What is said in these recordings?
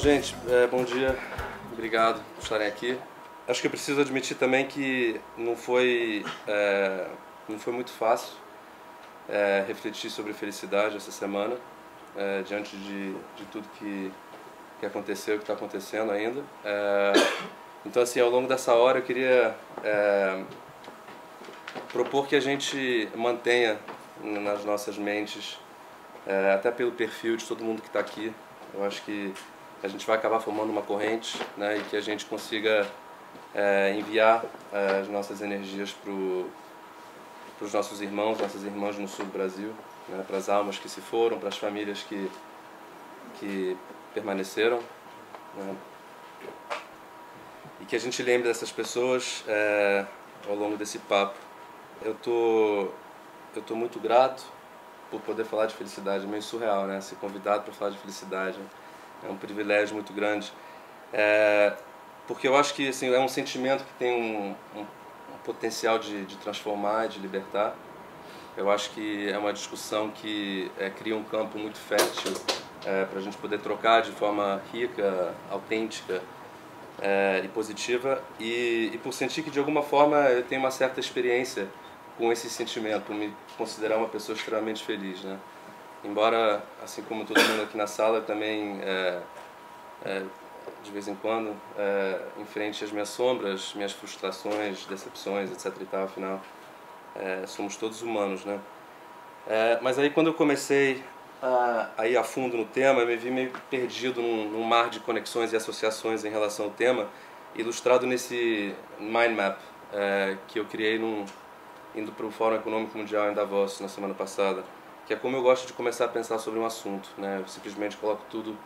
Gente, bom dia, obrigado por estarem aqui. Acho que eu preciso admitir também que não foi muito fácil refletir sobre felicidade essa semana, diante de tudo que aconteceu, que está acontecendo ainda. Então, assim, ao longo dessa hora eu queria propor que a gente mantenha nas nossas mentes, até pelo perfil de todo mundo que está aqui, eu acho que a gente vai acabar formando uma corrente, né, e que a gente consiga enviar as nossas energias para os nossos irmãos, nossas irmãs no sul do Brasil, né, para as almas que se foram, para as famílias que permaneceram, né, e que a gente lembre dessas pessoas ao longo desse papo. Eu tô muito grato por poder falar de felicidade, é meio surreal, né? Ser convidado para falar de felicidade é um privilégio muito grande, porque eu acho que assim, é um sentimento que tem um potencial de transformar, de libertar. Eu acho que é uma discussão que cria um campo muito fértil para a gente poder trocar de forma rica, autêntica e positiva, e por sentir que de alguma forma eu tenho uma certa experiência com esse sentimento, por me considerar uma pessoa extremamente feliz, né? Embora, assim como todo mundo aqui na sala, também de vez em quando enfrente as minhas sombras, minhas frustrações, decepções, etc e tal, afinal somos todos humanos, né? Mas aí quando eu comecei a ir a fundo no tema, eu me vi meio perdido num mar de conexões e associações em relação ao tema, ilustrado nesse mind map que eu criei indo para o Fórum Econômico Mundial em Davos na semana passada, que é como eu gosto de começar a pensar sobre um assunto, né? Eu simplesmente coloco tudo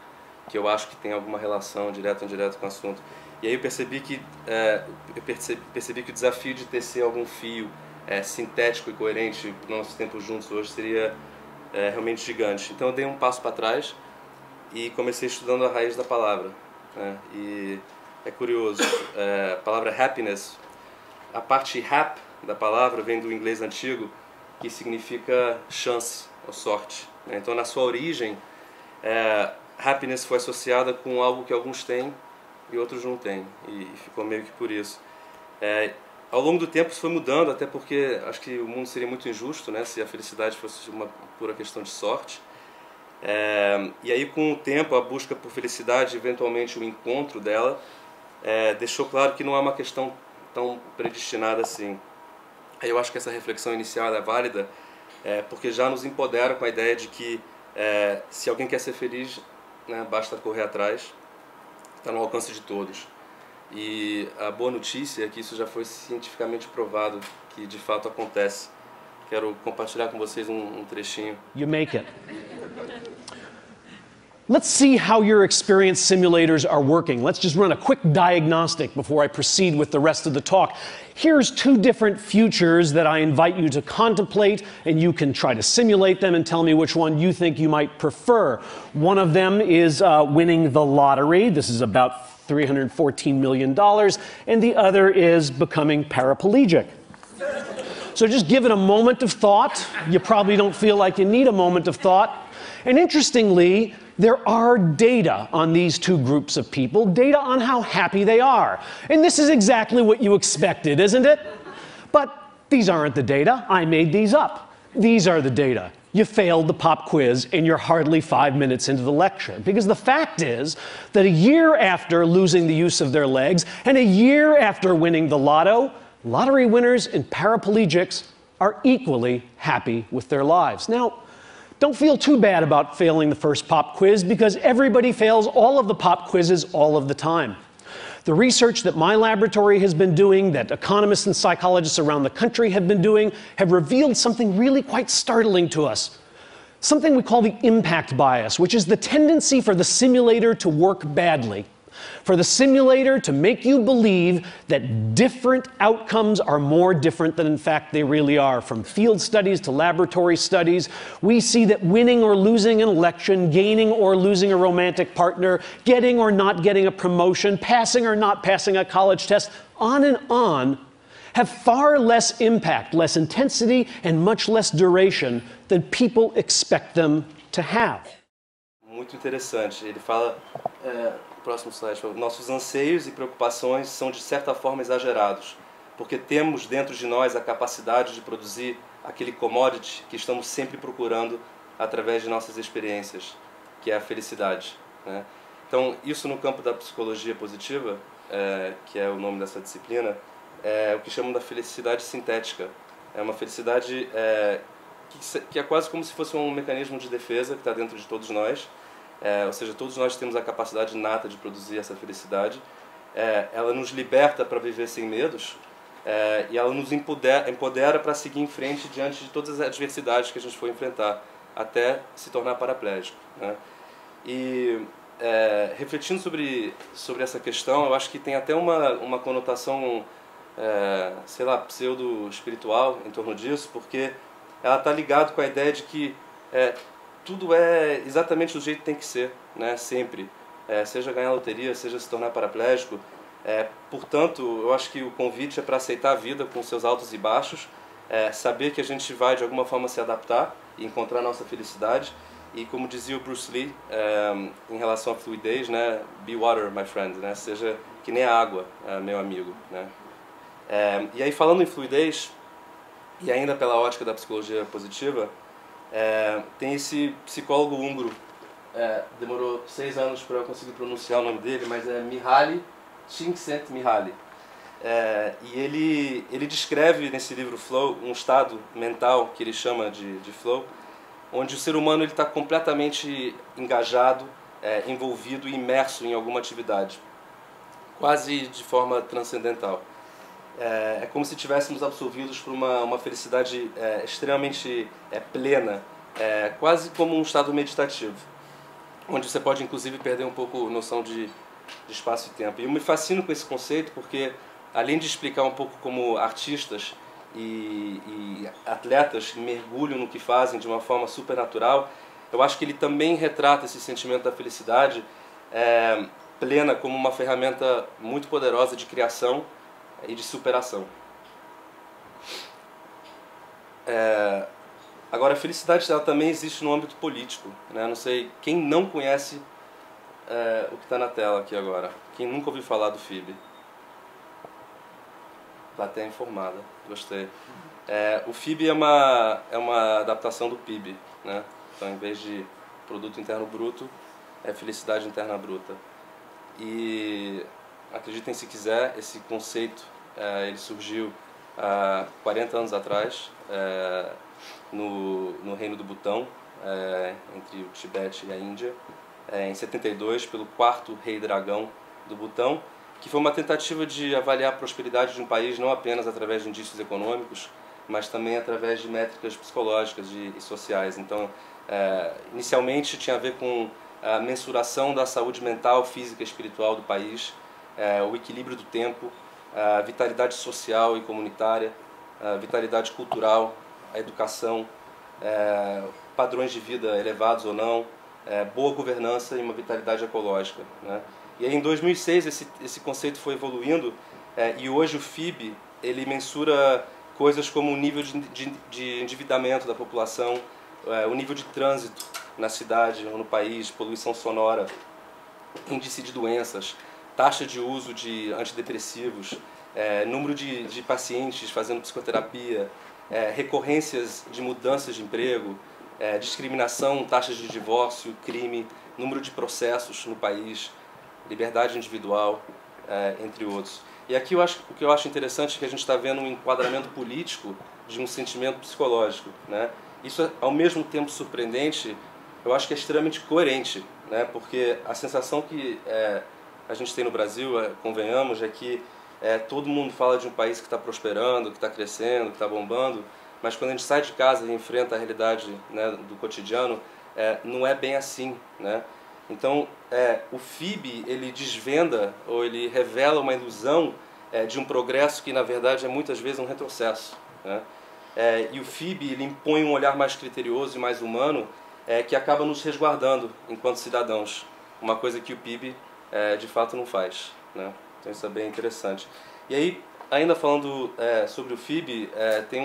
que eu acho que tem alguma relação, direta ou indireta, com o assunto. E aí eu percebi que o desafio de tecer algum fio sintético e coerente para o nosso tempo juntos hoje seria realmente gigante. Então eu dei um passo para trás e comecei estudando a raiz da palavra, né? E é curioso, a palavra happiness, a parte hap da palavra vem do inglês antigo, que significa chance ou sorte, né? Então na sua origem, happiness foi associada com algo que alguns têm e outros não têm, e ficou meio que por isso. Ao longo do tempo isso foi mudando, até porque acho que o mundo seria muito injusto, né, se a felicidade fosse uma pura questão de sorte. E aí com o tempo a busca por felicidade, eventualmente o encontro dela, deixou claro que não é uma questão tão predestinada assim. Eu acho que essa reflexão inicial é válida, porque já nos empodera com a ideia de que se alguém quer ser feliz, né, basta correr atrás, está no alcance de todos. E a boa notícia é que isso já foi cientificamente provado, que de fato acontece. Quero compartilhar com vocês um trechinho. You make it. Let's see how your experience simulators are working. Let's just run a quick diagnostic before I proceed with the rest of the talk. Here's two different futures that I invite you to contemplate, and you can try to simulate them and tell me which one you think you might prefer. One of them is winning the lottery. This is about $314 million, and the other is becoming paraplegic. So just give it a moment of thought. You probably don't feel like you need a moment of thought. And interestingly, there are data on these two groups of people, data on how happy they are. And this is exactly what you expected, isn't it? But these aren't the data. I made these up. These are the data. You failed the pop quiz and you're hardly 5 minutes into the lecture. Because the fact is that a year after losing the use of their legs and a year after winning the lotto, lottery winners and paraplegics are equally happy with their lives. Now, don't feel too bad about failing the first pop quiz, because everybody fails all of the pop quizzes all of the time. The research that my laboratory has been doing, that economists and psychologists around the country have been doing, have revealed something really quite startling to us. Something we call the impact bias, which is the tendency for the simulator to work badly. For the simulator to make you believe that different outcomes are more different than in fact they really are. From field studies to laboratory studies, we see that winning or losing an election, gaining or losing a romantic partner, getting or not getting a promotion, passing or not passing a college test, on and on, have far less impact, less intensity, and much less duration than people expect them to have. muito interessante. Ele fala, próximo slide, nossos anseios e preocupações são de certa forma exagerados, porque temos dentro de nós a capacidade de produzir aquele commodity que estamos sempre procurando através de nossas experiências, que é a felicidade, né? Então, isso no campo da psicologia positiva, que é o nome dessa disciplina, é o que chamam da felicidade sintética. É uma felicidade que é quase como se fosse um mecanismo de defesa que está dentro de todos nós, ou seja, todos nós temos a capacidade inata de produzir essa felicidade. Ela nos liberta para viver sem medos, e ela nos empodera para seguir em frente diante de todas as adversidades que a gente for enfrentar, até se tornar paraplégico, né? E refletindo sobre essa questão, eu acho que tem até uma conotação, sei lá, pseudo-espiritual em torno disso, porque ela está ligada com a ideia de que tudo é exatamente do jeito que tem que ser, né? Sempre. Seja ganhar loteria, seja se tornar paraplégico. Portanto, eu acho que o convite é para aceitar a vida com seus altos e baixos, saber que a gente vai de alguma forma se adaptar e encontrar a nossa felicidade. E como dizia o Bruce Lee, em relação à fluidez, né? Be water, my friend, né? Seja que nem a água, meu amigo, né? E aí, falando em fluidez, e ainda pela ótica da psicologia positiva, tem esse psicólogo húngaro, demorou 6 anos para eu conseguir pronunciar o nome dele, mas é Mihaly Csikszentmihalyi. E ele descreve nesse livro Flow um estado mental que ele chama de flow, onde o ser humano está completamente engajado, envolvido e imerso em alguma atividade, quase de forma transcendental. É como se tivéssemos absolvidos por uma felicidade extremamente plena, quase como um estado meditativo, onde você pode inclusive perder um pouco a noção de espaço e tempo. E eu me fascino com esse conceito porque, além de explicar um pouco como artistas e atletas mergulham no que fazem de uma forma supernatural, eu acho que ele também retrata esse sentimento da felicidade plena como uma ferramenta muito poderosa de criação e de superação. Agora, a felicidade ela também existe no âmbito político, né? Não sei quem não conhece o que está na tela aqui agora. Quem nunca ouviu falar do FIB? Plateia informada, gostei. O FIB é uma adaptação do PIB, né? Então, em vez de Produto Interno Bruto, é Felicidade Interna Bruta. E acreditem se quiser, esse conceito ele surgiu há 40 anos atrás, no Reino do Butão, entre o Tibete e a Índia, em 72, pelo 4º rei dragão do Butão, que foi uma tentativa de avaliar a prosperidade de um país não apenas através de indícios econômicos, mas também através de métricas psicológicas e sociais. Então, inicialmente tinha a ver com a mensuração da saúde mental, física e espiritual do país, o equilíbrio do tempo, a vitalidade social e comunitária, a vitalidade cultural, a educação, padrões de vida elevados ou não, boa governança e uma vitalidade ecológica, né? E aí, em 2006 esse conceito foi evoluindo, e hoje o FIB ele mensura coisas como o nível de endividamento da população, o nível de trânsito na cidade ou no país, poluição sonora, índice de doenças, taxa de uso de antidepressivos, número de pacientes fazendo psicoterapia, recorrências de mudanças de emprego, discriminação, taxas de divórcio, crime, número de processos no país, liberdade individual, entre outros. E aqui o que eu acho interessante é que a gente está vendo um enquadramento político de um sentimento psicológico, né? Isso, ao mesmo tempo surpreendente, eu acho que é extremamente coerente, né? Porque a sensação que a gente tem no Brasil, convenhamos, é que todo mundo fala de um país que está prosperando, que está crescendo, que está bombando, mas quando a gente sai de casa e enfrenta a realidade, né, do cotidiano, não é bem assim, né? Então, o FIB ele desvenda ou ele revela uma ilusão de um progresso que, na verdade, é muitas vezes um retrocesso, né? E o FIB ele impõe um olhar mais criterioso e mais humano que acaba nos resguardando enquanto cidadãos, uma coisa que o PIB de fato não faz, né? Então isso é bem interessante. E aí, ainda falando sobre o FIB, tem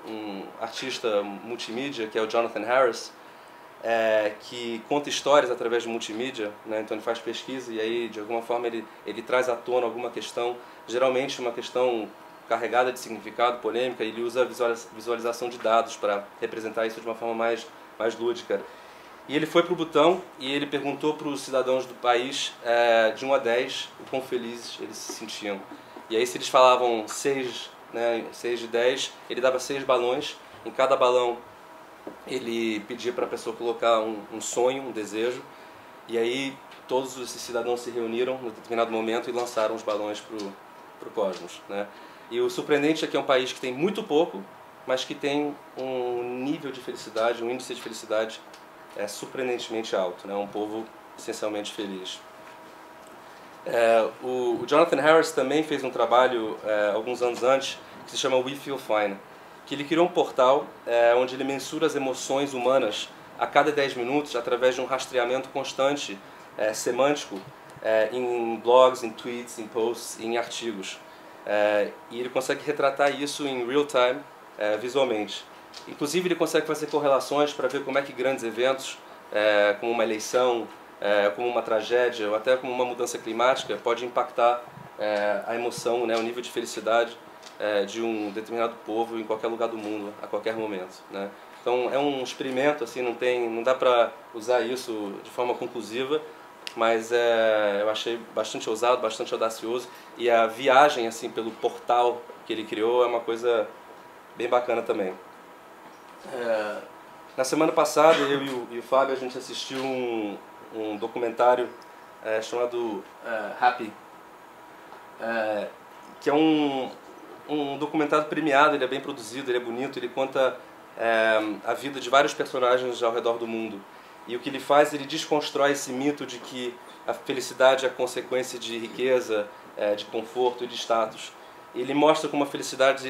um artista multimídia que é o Jonathan Harris, que conta histórias através de multimídia, né? Então ele faz pesquisa e aí de alguma forma ele traz à tona alguma questão, geralmente uma questão carregada de significado, polêmica, e ele usa a visualização de dados para representar isso de uma forma mais lúdica. E ele foi para o Butão e ele perguntou para os cidadãos do país, de 1 a 10, o quão felizes eles se sentiam. E aí se eles falavam 6, né, 6 de 10, ele dava 6 balões, em cada balão ele pedia para a pessoa colocar um sonho, um desejo, e aí todos esses cidadãos se reuniram em determinado momento e lançaram os balões para o cosmos, né? E o surpreendente é que é um país que tem muito pouco, mas que tem um nível de felicidade, um índice de felicidade surpreendentemente alto, né? Um povo essencialmente feliz. O Jonathan Harris também fez um trabalho alguns anos antes que se chama We Feel Fine, que ele criou um portal onde ele mensura as emoções humanas a cada 10 minutos através de um rastreamento constante semântico em blogs, em tweets, em posts, em artigos. E ele consegue retratar isso em real time, visualmente. Inclusive ele consegue fazer correlações para ver como é que grandes eventos, como uma eleição, como uma tragédia ou até como uma mudança climática pode impactar a emoção, né, o nível de felicidade de um determinado povo em qualquer lugar do mundo, a qualquer momento, né? Então é um experimento, assim, não dá para usar isso de forma conclusiva, mas eu achei bastante ousado, bastante audacioso, e a viagem assim pelo portal que ele criou é uma coisa bem bacana também. Na semana passada eu e o Fábio a gente assistiu um documentário chamado Happy, que é um documentário premiado. Ele é bem produzido, ele é bonito, ele conta a vida de vários personagens ao redor do mundo. E o que ele faz, ele desconstrói esse mito de que a felicidade é a consequência de riqueza, de conforto e de status. Ele mostra como a felicidade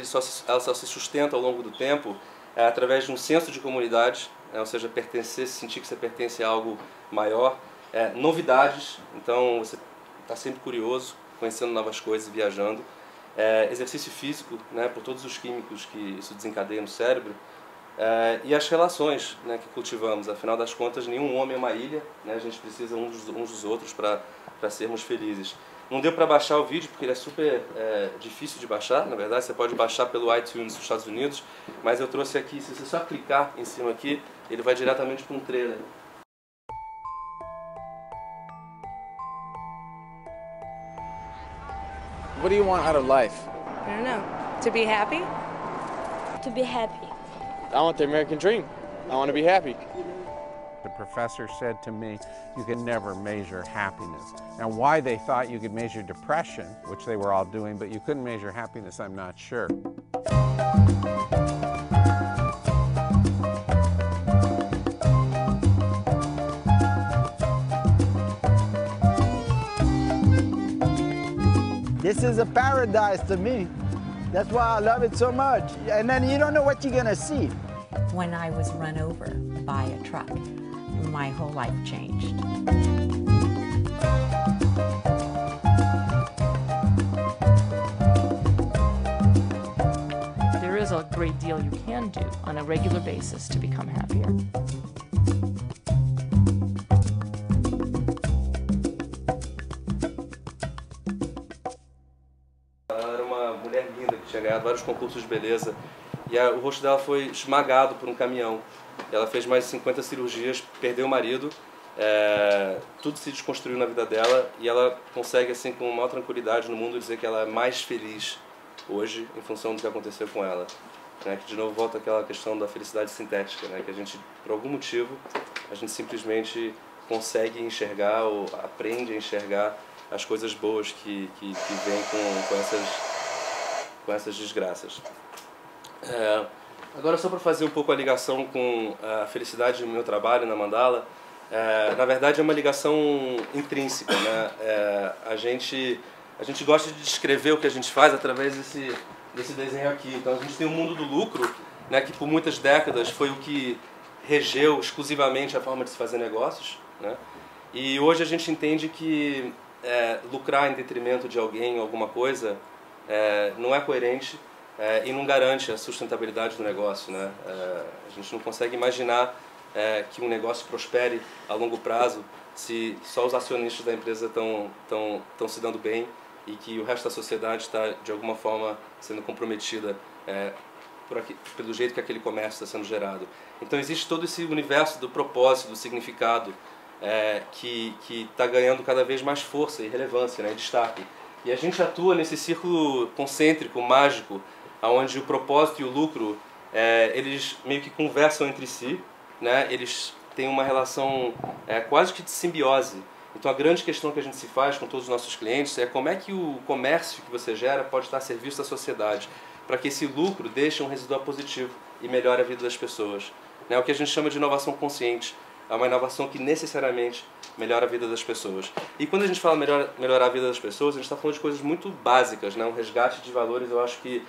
ela só se sustenta ao longo do tempo através de um senso de comunidade, ou seja, pertencer, sentir que você pertence a algo maior, novidades, então você está sempre curioso, conhecendo novas coisas, viajando, exercício físico, né, por todos os químicos que isso desencadeia no cérebro, e as relações, né, que cultivamos. Afinal das contas, nenhum homem é uma ilha, né, a gente precisa uns dos outros para sermos felizes. Não deu para baixar o vídeo porque ele é super difícil de baixar, na verdade você pode baixar pelo iTunes dos Estados Unidos, mas eu trouxe aqui, se você só clicar em cima aqui, ele vai diretamente para um trailer. What do you want out of life? I don't know. To be happy? To be happy. I want the American dream. I want to be happy. The professor said to me, you can never measure happiness. Now, why they thought you could measure depression, which they were all doing, but you couldn't measure happiness, I'm not sure. This is a paradise to me. That's why I love it so much. And then you don't know what you're gonna see. When I was run over by a truck, my whole life changed. There is a great deal you can do on a regular basis to become happier. Ela era uma mulher linda que tinha ganhado vários concursos de beleza e o rosto dela foi esmagado por um caminhão. Ela fez mais de 50 cirurgias, perdeu o marido, tudo se desconstruiu na vida dela e ela consegue, assim, com maior tranquilidade no mundo, dizer que ela é mais feliz hoje em função do que aconteceu com ela. Né? Que de novo volta àquela questão da felicidade sintética, né? Que a gente, por algum motivo, a gente simplesmente consegue enxergar ou aprende a enxergar as coisas boas que vêm com essas desgraças. Agora, só para fazer um pouco a ligação com a felicidade no meu trabalho na Mandala, na verdade é uma ligação intrínseca, né? A gente gosta de descrever o que a gente faz através desse desenho aqui. Então a gente tem o mundo do lucro, né, que por muitas décadas foi o que regeu exclusivamente a forma de se fazer negócios, né? E hoje a gente entende que lucrar em detrimento de alguém ou alguma coisa não é coerente e não garante a sustentabilidade do negócio, né? A gente não consegue imaginar que um negócio prospere a longo prazo se só os acionistas da empresa estão se dando bem e que o resto da sociedade está, de alguma forma, sendo comprometida pelo jeito que aquele comércio está sendo gerado. Então existe todo esse universo do propósito, do significado, que está ganhando cada vez mais força e relevância, né, e destaque. E a gente atua nesse círculo concêntrico, mágico, onde o propósito e o lucro, eles meio que conversam entre si, né, eles têm uma relação quase que de simbiose. Então a grande questão que a gente se faz com todos os nossos clientes é como é que o comércio que você gera pode estar a serviço da sociedade, para que esse lucro deixe um residual positivo e melhore a vida das pessoas. É o que a gente chama de inovação consciente. É uma inovação que necessariamente melhora a vida das pessoas. E quando a gente fala melhorar a vida das pessoas, a gente está falando de coisas muito básicas, né? Um resgate de valores, eu acho que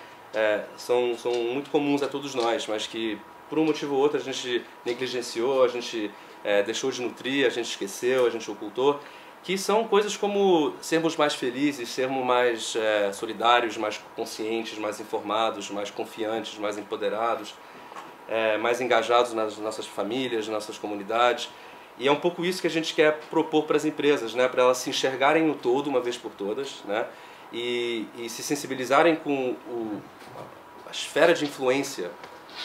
são muito comuns a todos nós, mas que por um motivo ou outro a gente negligenciou, a gente deixou de nutrir, a gente esqueceu, a gente ocultou, que são coisas como sermos mais felizes, sermos mais solidários, mais conscientes, mais informados, mais confiantes, mais empoderados, mais engajados nas nossas famílias, nas nossas comunidades. E é um pouco isso que a gente quer propor para as empresas, né? Para elas se enxergarem no todo, uma vez por todas, né? E se sensibilizarem com a esfera de influência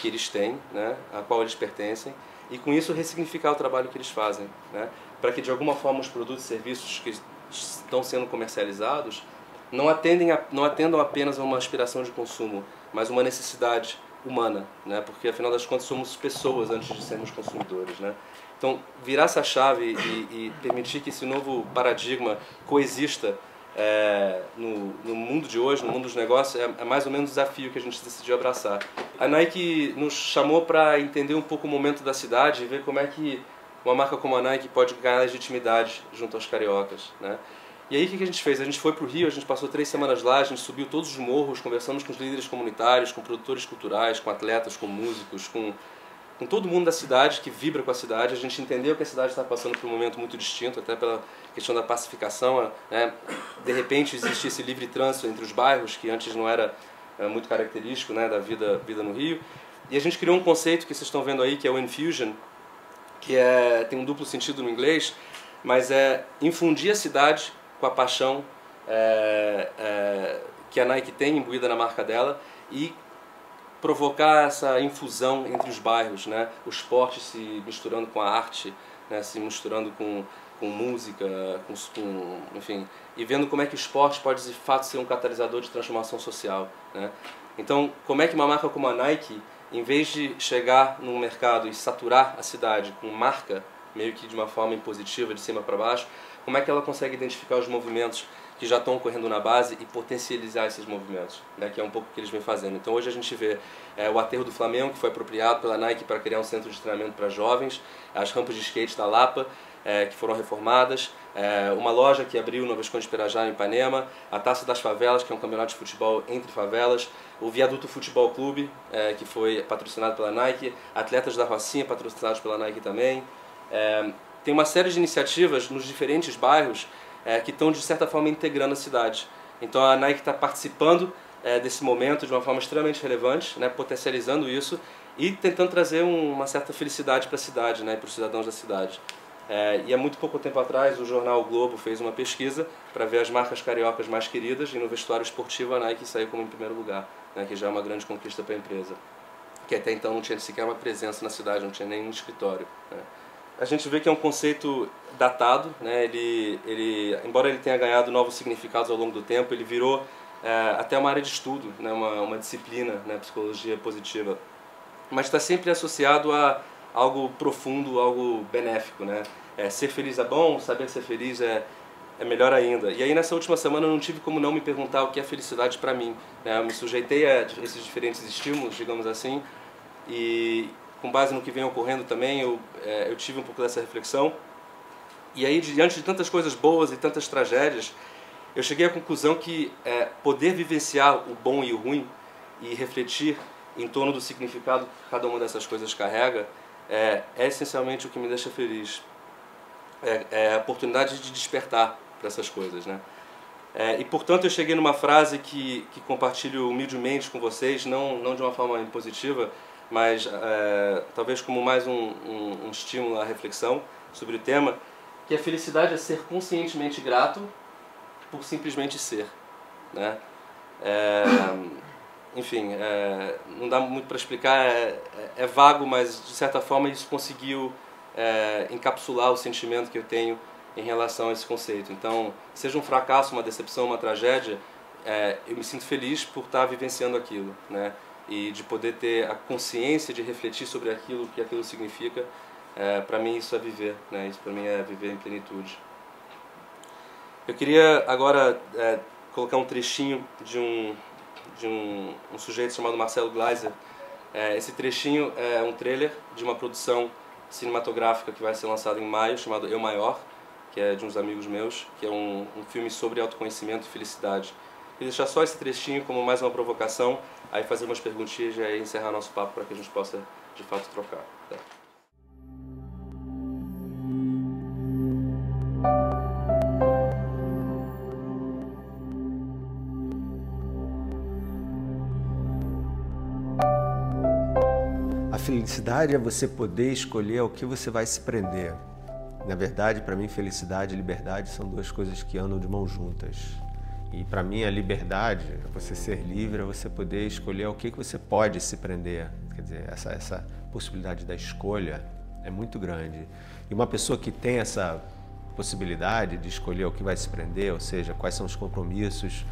que eles têm, né? A qual eles pertencem, e com isso ressignificar o trabalho que eles fazem, né? Para que de alguma forma os produtos e serviços que estão sendo comercializados não atendam apenas a uma aspiração de consumo, mas uma necessidade humana, né? Porque afinal das contas somos pessoas antes de sermos consumidores, né? Então virar essa chave e permitir que esse novo paradigma coexista no mundo de hoje, no mundo dos negócios, é mais ou menos o desafio que a gente decidiu abraçar. A Nike nos chamou para entender um pouco o momento da cidade e ver como é que uma marca como a Nike pode ganhar legitimidade junto aos cariocas, né? E aí o que a gente fez? A gente foi para o Rio, a gente passou 3 semanas lá, a gente subiu todos os morros, conversamos com os líderes comunitários, com produtores culturais, com atletas, com músicos, com todo mundo da cidade que vibra com a cidade. A gente entendeu que a cidade está passando por um momento muito distinto, até pela questão da pacificação, né? De repente existe esse livre trânsito entre os bairros, que antes não era muito característico, né, da vida no Rio. E a gente criou um conceito que vocês estão vendo aí, que é o Infusion, que tem um duplo sentido no inglês, mas é infundir a cidade com a paixão que a Nike tem imbuída na marca dela e provocar essa infusão entre os bairros, né? O esporte se misturando com a arte, né? Se misturando com música, enfim, e vendo como é que o esporte pode de fato ser um catalisador de transformação social, né? Então, como é que uma marca como a Nike, em vez de chegar no mercado e saturar a cidade com marca, meio que de uma forma impositiva, de cima para baixo, como é que ela consegue identificar os movimentos que já estão ocorrendo na base e potencializar esses movimentos, né, que é um pouco o que eles vêm fazendo. Então hoje a gente vê o aterro do Flamengo, que foi apropriado pela Nike para criar um centro de treinamento para jovens, as rampas de skate da Lapa, que foram reformadas, uma loja que abriu no Visconde de Pirajá, em Ipanema, a Taça das Favelas, que é um campeonato de futebol entre favelas, o Viaduto Futebol Clube, que foi patrocinado pela Nike, Atletas da Rocinha, patrocinados pela Nike também. Tem uma série de iniciativas nos diferentes bairros que estão, de certa forma, integrando a cidade. Então a Nike está participando desse momento de uma forma extremamente relevante, né, potencializando isso e tentando trazer uma certa felicidade para a cidade, né, para os cidadãos da cidade. E há muito pouco tempo atrás o jornal o Globo fez uma pesquisa para ver as marcas cariocas mais queridas, e no vestuário esportivo a Nike saiu como em primeiro lugar, né, que já é uma grande conquista para a empresa, que até então não tinha sequer uma presença na cidade, não tinha nem um escritório, né. A gente vê que é um conceito datado, né? Embora ele tenha ganhado novos significados ao longo do tempo, ele virou até uma área de estudo, né? uma disciplina, né? Psicologia positiva, mas está sempre associado a algo profundo, algo benéfico, né? Ser feliz é bom, saber ser feliz é melhor ainda. E aí nessa última semana eu não tive como não me perguntar o que é felicidade para mim, né? Eu me sujeitei a esses diferentes estímulos, digamos assim, e com base no que vem ocorrendo também, eu tive um pouco dessa reflexão. E aí, diante de tantas coisas boas e tantas tragédias, eu cheguei à conclusão que poder vivenciar o bom e o ruim e refletir em torno do significado que cada uma dessas coisas carrega é essencialmente o que me deixa feliz. É a oportunidade de despertar para essas coisas, né? E, portanto, eu cheguei numa frase que compartilho humildemente com vocês, não de uma forma impositiva, mas talvez como mais um estímulo à reflexão sobre o tema, que a felicidade é ser conscientemente grato por simplesmente ser, né? Enfim, não dá muito para explicar, é vago, mas de certa forma isso conseguiu encapsular o sentimento que eu tenho em relação a esse conceito. Então, seja um fracasso, uma decepção, uma tragédia, eu me sinto feliz por estar vivenciando aquilo, né? E de poder ter a consciência de refletir sobre aquilo, o que aquilo significa. Para mim isso é viver, né? Isso para mim é viver em plenitude. Eu queria agora colocar um trechinho de um sujeito chamado Marcelo Gleiser. Esse trechinho é um trailer de uma produção cinematográfica que vai ser lançada em maio, chamado Eu Maior, que é de uns amigos meus, que é um filme sobre autoconhecimento e felicidade. Queria deixar só esse trechinho como mais uma provocação, aí fazer umas perguntinhas e aí encerrar nosso papo para que a gente possa, de fato, trocar. Tá? A felicidade é você poder escolher ao que você vai se prender. Na verdade, para mim, felicidade e liberdade são duas coisas que andam de mãos juntas. E para mim, a liberdade é você ser livre, é você poder escolher ao que você pode se prender. Quer dizer, essa possibilidade da escolha é muito grande. E uma pessoa que tem essa possibilidade de escolher ao que vai se prender, ou seja, quais são os compromissos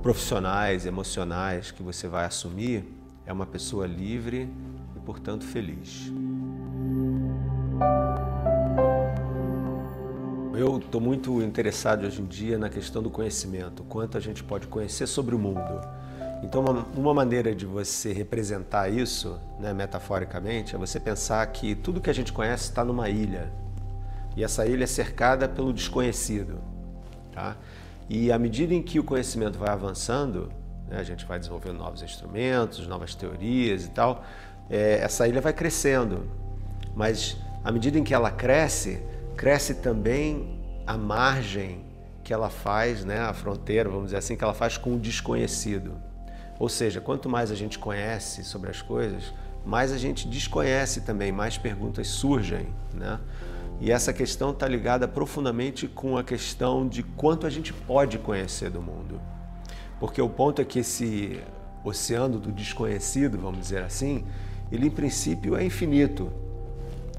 profissionais, emocionais que você vai assumir, é uma pessoa livre e, portanto, feliz. Eu estou muito interessado hoje em dia na questão do conhecimento, quanto a gente pode conhecer sobre o mundo. Então, uma maneira de você representar isso, né, metaforicamente, é você pensar que tudo que a gente conhece está numa ilha. E essa ilha é cercada pelo desconhecido. Tá? E à medida em que o conhecimento vai avançando, né, a gente vai desenvolvendo novos instrumentos, novas teorias e tal, essa ilha vai crescendo. Mas à medida em que ela cresce também a margem que ela faz, né, a fronteira, vamos dizer assim, que ela faz com o desconhecido. Ou seja, quanto mais a gente conhece sobre as coisas, mais a gente desconhece também, mais perguntas surgem, né? E essa questão está ligada profundamente com a questão de quanto a gente pode conhecer do mundo. Porque o ponto é que esse oceano do desconhecido, vamos dizer assim, ele em princípio é infinito.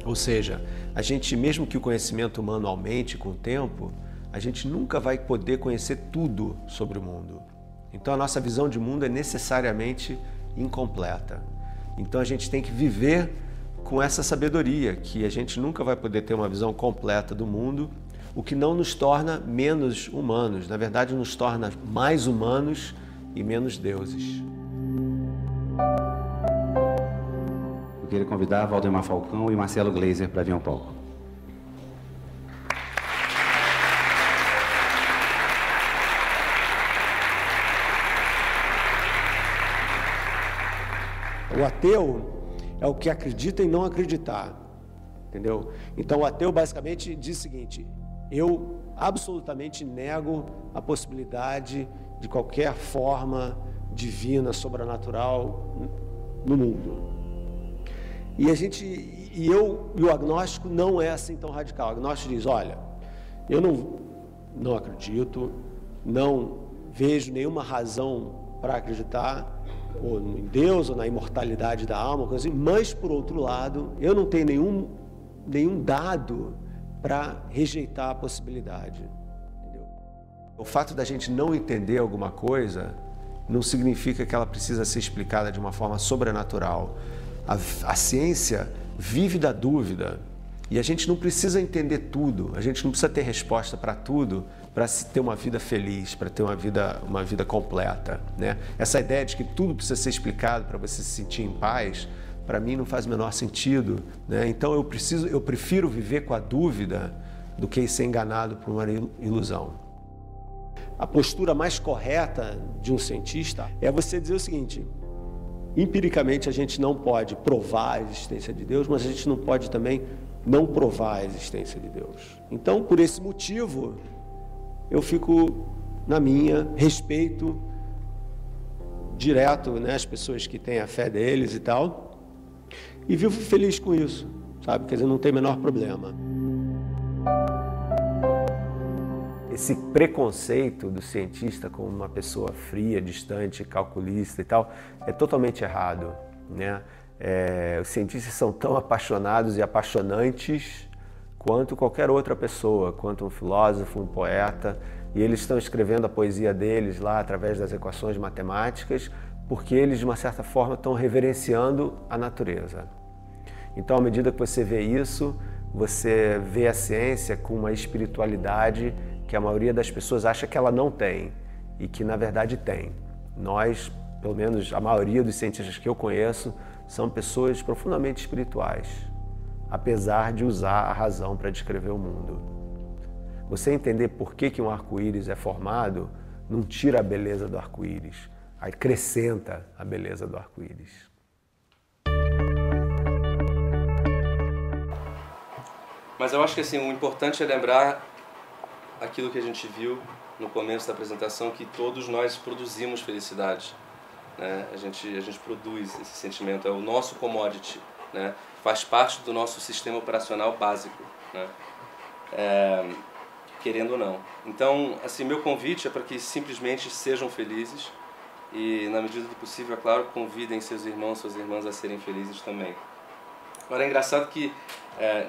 Ou seja, a gente, mesmo que o conhecimento humano aumente com o tempo, a gente nunca vai poder conhecer tudo sobre o mundo. Então a nossa visão de mundo é necessariamente incompleta. Então a gente tem que viver com essa sabedoria, que a gente nunca vai poder ter uma visão completa do mundo, o que não nos torna menos humanos, na verdade nos torna mais humanos e menos deuses. Eu queria convidar Valdemar Falcão e Marcelo Gleiser para vir ao palco. O ateu é o que acredita em não acreditar, entendeu? Então o ateu basicamente diz o seguinte: eu absolutamente nego a possibilidade de qualquer forma divina, sobrenatural no mundo. E o agnóstico não é assim tão radical. O agnóstico diz: olha, eu não acredito, não vejo nenhuma razão para acreditar ou em Deus ou na imortalidade da alma, coisa assim, mas por outro lado, eu não tenho nenhum dado para rejeitar a possibilidade. Entendeu? O fato da gente não entender alguma coisa não significa que ela precisa ser explicada de uma forma sobrenatural. A ciência vive da dúvida e a gente não precisa entender tudo, a gente não precisa ter resposta para tudo para se ter uma vida feliz, para ter uma vida completa, né? Essa ideia de que tudo precisa ser explicado para você se sentir em paz, para mim não faz o menor sentido, né? Então eu prefiro viver com a dúvida do que ser enganado por uma ilusão. A postura mais correta de um cientista é você dizer o seguinte: empiricamente a gente não pode provar a existência de Deus, mas a gente não pode também não provar a existência de Deus. Então, por esse motivo, eu fico na minha, respeito direto, né, as pessoas que têm a fé deles e tal, e vivo feliz com isso, sabe? Quer dizer, não tem o menor problema. Esse preconceito do cientista como uma pessoa fria, distante, calculista e tal, é totalmente errado, né? Os cientistas são tão apaixonados e apaixonantes quanto qualquer outra pessoa, quanto um filósofo, um poeta, e eles estão escrevendo a poesia deles lá através das equações matemáticas, porque eles, de uma certa forma, estão reverenciando a natureza. Então, à medida que você vê isso, você vê a ciência com uma espiritualidade que a maioria das pessoas acha que ela não tem, e que, na verdade, tem. Nós, pelo menos a maioria dos cientistas que eu conheço, são pessoas profundamente espirituais, apesar de usar a razão para descrever o mundo. Você entender por que um arco-íris é formado não tira a beleza do arco-íris, acrescenta a beleza do arco-íris. Mas eu acho que assim, o importante é lembrar aquilo que a gente viu no começo da apresentação, que todos nós produzimos felicidade, né? A gente produz esse sentimento, é o nosso commodity, né? Faz parte do nosso sistema operacional básico, né? Querendo ou não. Então, assim, meu convite é para que simplesmente sejam felizes e, na medida do possível, é claro, convidem seus irmãos, suas irmãs a serem felizes também. Agora, é engraçado que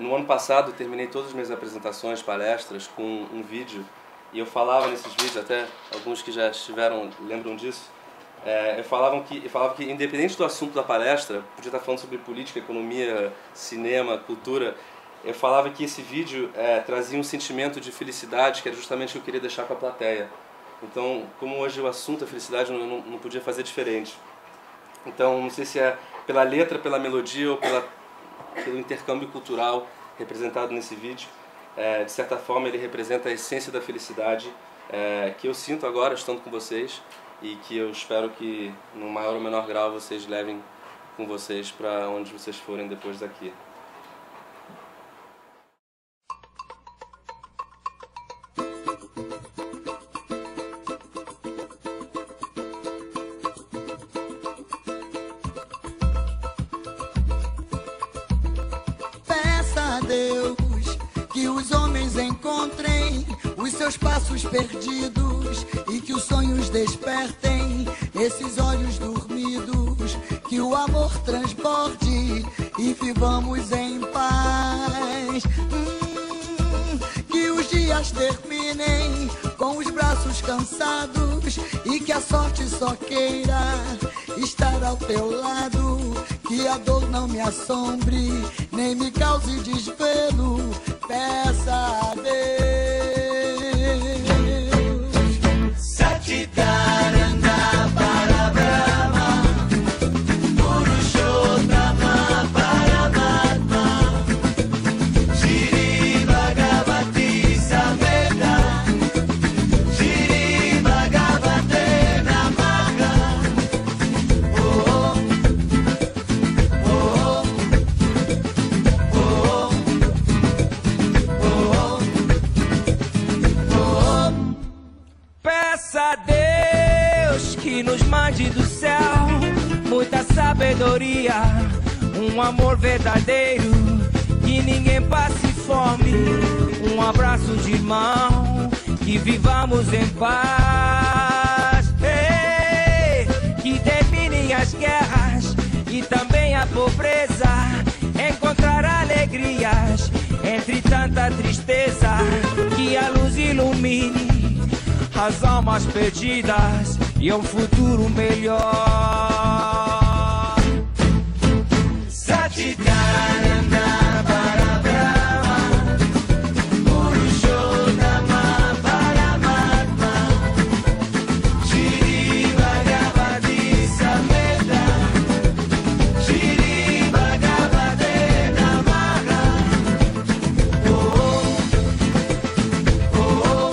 no ano passado eu terminei todas as minhas apresentações, palestras, com um vídeo, e eu falava nesses vídeos, até alguns que já estiveram lembram disso, eu falava que, independente do assunto da palestra, podia estar falando sobre política, economia, cinema, cultura, eu falava que esse vídeo trazia um sentimento de felicidade, que era justamente o que eu queria deixar com a plateia. Então, como hoje o assunto é felicidade, eu não podia fazer diferente. Então, não sei se é pela letra, pela melodia ou pelo intercâmbio cultural representado nesse vídeo, de certa forma ele representa a essência da felicidade que eu sinto agora estando com vocês e que eu espero que, no maior ou menor grau, vocês levem com vocês para onde vocês forem depois daqui. Que os homens encontrem os seus passos perdidos e que os sonhos despertem esses olhos dormidos, que o amor transborde e vivamos em paz. Que os dias terminem com os braços cansados e que a sorte só queira estar ao teu lado, que a dor não me assombre nem me cause desvelo. Peça a Deus. Satitaranda para Brahma, Purushottama para Matma, Shri Bhagavati Sameda, Shri Bhagavate Namaha. Oh, oh, oh, oh. Peça a Deus que nos mande do céu muita sabedoria, um amor verdadeiro, que ninguém passe fome, um abraço de irmão, que vivamos em paz. Hey, que terminem as guerras e também a pobreza, encontrar alegrias entre tanta tristeza, que a luz ilumine as almas perdidas e um futuro melhor. Satitaranda para Brahma, Purushottama para Matma, Shri Bhagavati Sameda, Shri Bhagavate Namaha. Oh, oh, oh.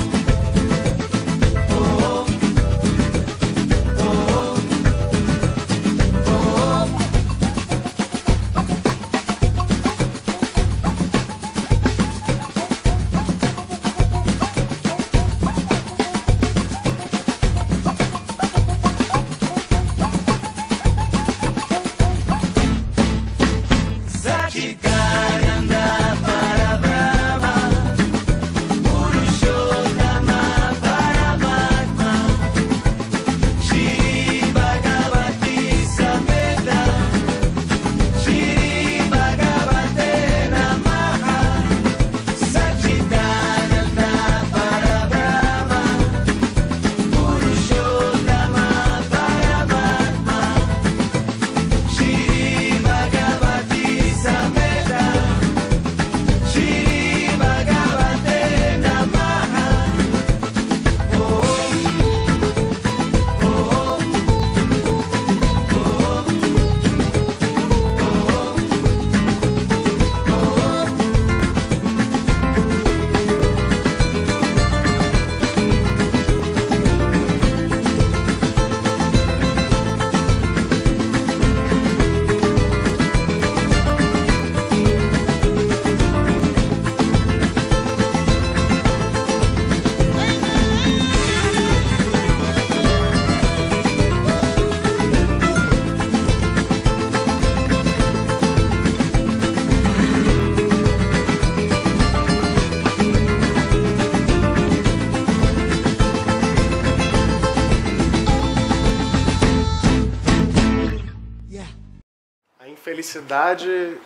felicidade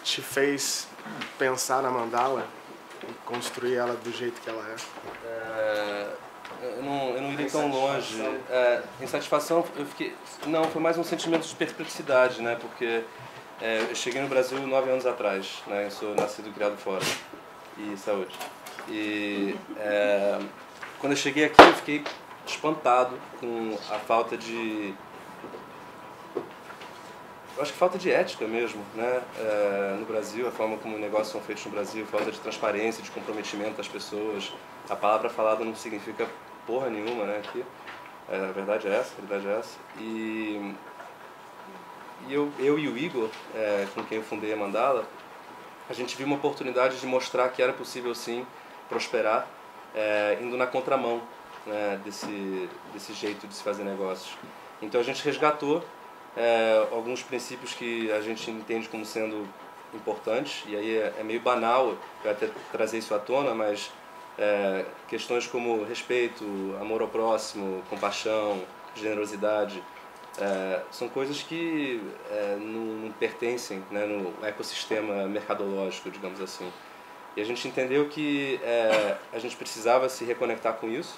te fez pensar na mandala e construir ela do jeito que ela é? Eu não iria tão longe. Insatisfação, eu fiquei... Não, foi mais um sentimento de perplexidade, né? Porque eu cheguei no Brasil 9 anos atrás, né? Eu sou nascido e criado fora. E saúde. E quando eu cheguei aqui, eu fiquei espantado com a falta de... Eu acho que falta de ética mesmo, né? No Brasil, a forma como negócios são feitos no Brasil, falta de transparência, de comprometimento das pessoas. A palavra falada não significa porra nenhuma, né? Aqui. A verdade é essa, a realidade é essa. E eu e o Igor, com quem eu fundei a Mandala, a gente viu uma oportunidade de mostrar que era possível sim prosperar, indo na contramão, né, desse jeito de se fazer negócios. Então a gente resgatou alguns princípios que a gente entende como sendo importantes, e aí é meio banal eu até trazer isso à tona, mas questões como respeito, amor ao próximo, compaixão, generosidade, são coisas que não pertencem, né, no ecossistema mercadológico, digamos assim. E a gente entendeu que a gente precisava se reconectar com isso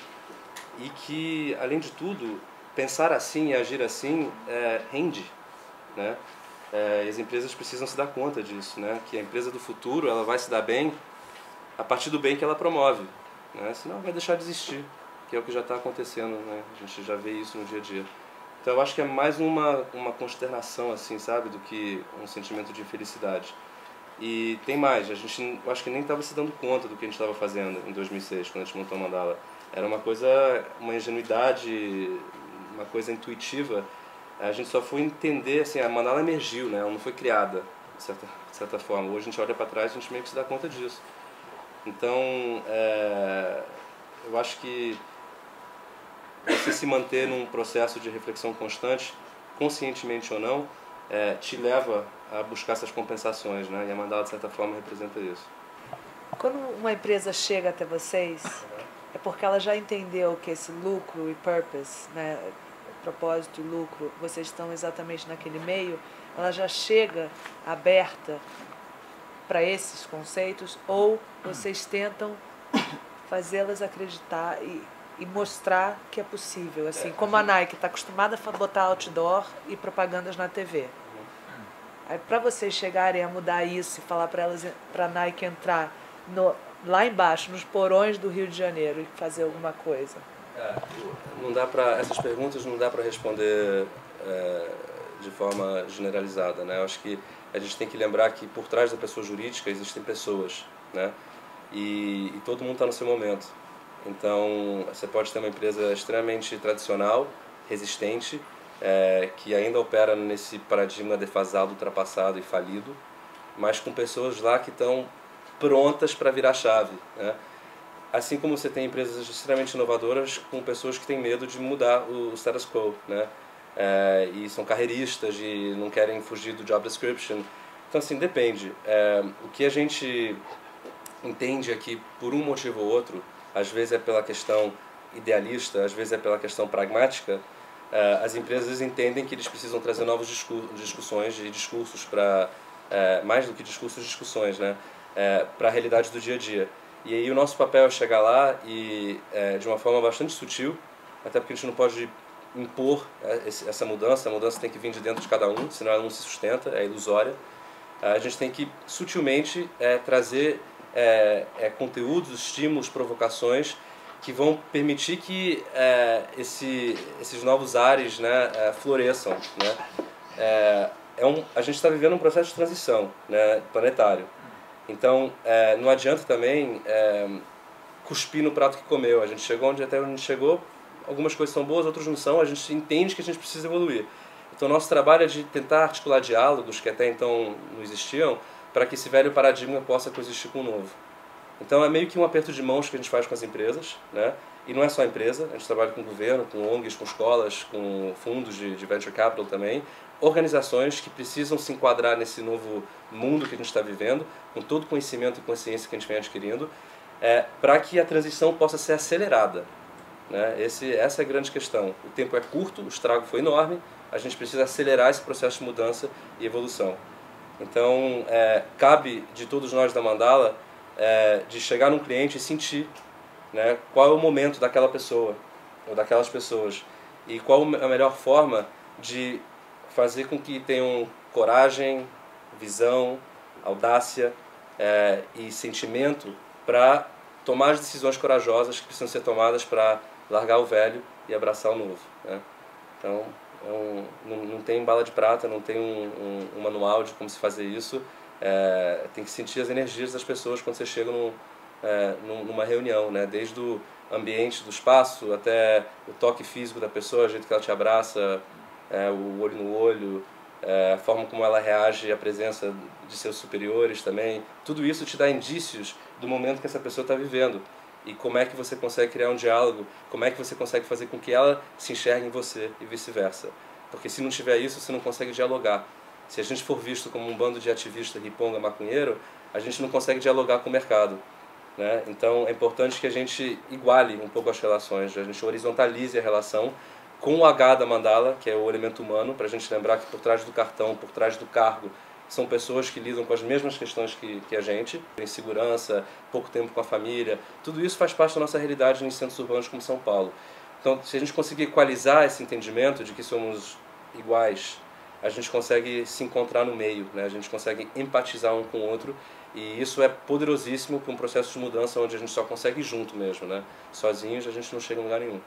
e que, além de tudo, pensar assim e agir assim rende, né? E as empresas precisam se dar conta disso, né? Que a empresa do futuro ela vai se dar bem a partir do bem que ela promove, né? Senão vai deixar de existir, que é o que já está acontecendo, né? A gente já vê isso no dia a dia. Então eu acho que é mais uma consternação, assim, sabe, do que um sentimento de infelicidade. E tem mais, eu acho que nem estava se dando conta do que a gente estava fazendo em 2006, quando a gente montou a Mandala. Era uma ingenuidade, uma coisa intuitiva. A gente só foi entender, assim, a Mandala emergiu, né? Ela não foi criada, de certa forma. Hoje a gente olha para trás e a gente meio que se dá conta disso. Então, eu acho que você se manter num processo de reflexão constante, conscientemente ou não, te leva a buscar essas compensações, né? E a Mandala, de certa forma, representa isso. Quando uma empresa chega até vocês, é porque ela já entendeu que esse lucro e purpose, né, propósito e lucro, vocês estão exatamente naquele meio, ela já chega aberta para esses conceitos, ou vocês tentam fazê-las acreditar e mostrar que é possível, assim, como a Nike está acostumada a botar outdoor e propagandas na TV. Aí, para vocês chegarem a mudar isso e falar para elas, para a Nike entrar lá embaixo, nos porões do Rio de Janeiro e fazer alguma coisa? Não dá para essas perguntas não dá para responder de forma generalizada, né? Eu acho que a gente tem que lembrar que por trás da pessoa jurídica existem pessoas, né? E todo mundo está no seu momento. Então você pode ter uma empresa extremamente tradicional, resistente, que ainda opera nesse paradigma defasado, ultrapassado e falido, mas com pessoas lá que estão prontas para virar chave, né? Assim como você tem empresas extremamente inovadoras com pessoas que têm medo de mudar o status quo, né? E são carreiristas e não querem fugir do job description. Então, assim, depende. O que a gente entende é que, por um motivo ou outro, às vezes é pela questão idealista, às vezes é pela questão pragmática, as empresas entendem que eles precisam trazer novas discussões e discursos para, mais do que discursos, discussões, né? Para a realidade do dia a dia. E aí o nosso papel é chegar lá e, de uma forma bastante sutil, até porque a gente não pode impor essa mudança, a mudança tem que vir de dentro de cada um, senão ela não se sustenta, é ilusória. A gente tem que sutilmente trazer conteúdos, estímulos, provocações que vão permitir que esses novos ares, né, floresçam, né? A gente está vivendo um processo de transição, né, planetário. Então, não adianta também cuspir no prato que comeu. A gente chegou onde a gente chegou, algumas coisas são boas, outras não são, a gente entende que a gente precisa evoluir. Então, nosso trabalho é de tentar articular diálogos que até então não existiam, para que esse velho paradigma possa coexistir com o novo. Então, é meio que um aperto de mãos que a gente faz com as empresas, né? E não é só a empresa, a gente trabalha com o governo, com ONGs, com escolas, com fundos de venture capital também, organizações que precisam se enquadrar nesse novo mundo que a gente está vivendo, com todo o conhecimento e consciência que a gente vem adquirindo, para que a transição possa ser acelerada, né? Essa é a grande questão. O tempo é curto, o estrago foi enorme, a gente precisa acelerar esse processo de mudança e evolução. Então, cabe de todos nós da Mandala de chegar num cliente e sentir, né, qual é o momento daquela pessoa ou daquelas pessoas e qual a melhor forma de fazer com que tenham coragem, visão, audácia e sentimento para tomar as decisões corajosas que precisam ser tomadas para largar o velho e abraçar o novo, né? Então, não tem bala de prata, não tem um manual de como se fazer isso. Tem que sentir as energias das pessoas quando você chega numa reunião, né? Desde o ambiente do espaço até o toque físico da pessoa, o jeito que ela te abraça, o olho no olho, a forma como ela reage à presença de seus superiores também. Tudo isso te dá indícios do momento que essa pessoa está vivendo e como é que você consegue criar um diálogo, como é que você consegue fazer com que ela se enxergue em você e vice-versa. Porque se não tiver isso, você não consegue dialogar. Se a gente for visto como um bando de ativista, riponga, maconheiro, a gente não consegue dialogar com o mercado, né? Então é importante que a gente iguale um pouco as relações, a gente horizontalize a relação com o H da Mandala, que é o elemento humano, para a gente lembrar que por trás do cartão, por trás do cargo, são pessoas que lidam com as mesmas questões que a gente, insegurança, pouco tempo com a família, tudo isso faz parte da nossa realidade em centros urbanos como São Paulo. Então, se a gente conseguir equalizar esse entendimento de que somos iguais, a gente consegue se encontrar no meio, né? A gente consegue empatizar um com o outro, e isso é poderosíssimo para um processo de mudança onde a gente só consegue ir junto mesmo, né? Sozinhos a gente não chega em lugar nenhum.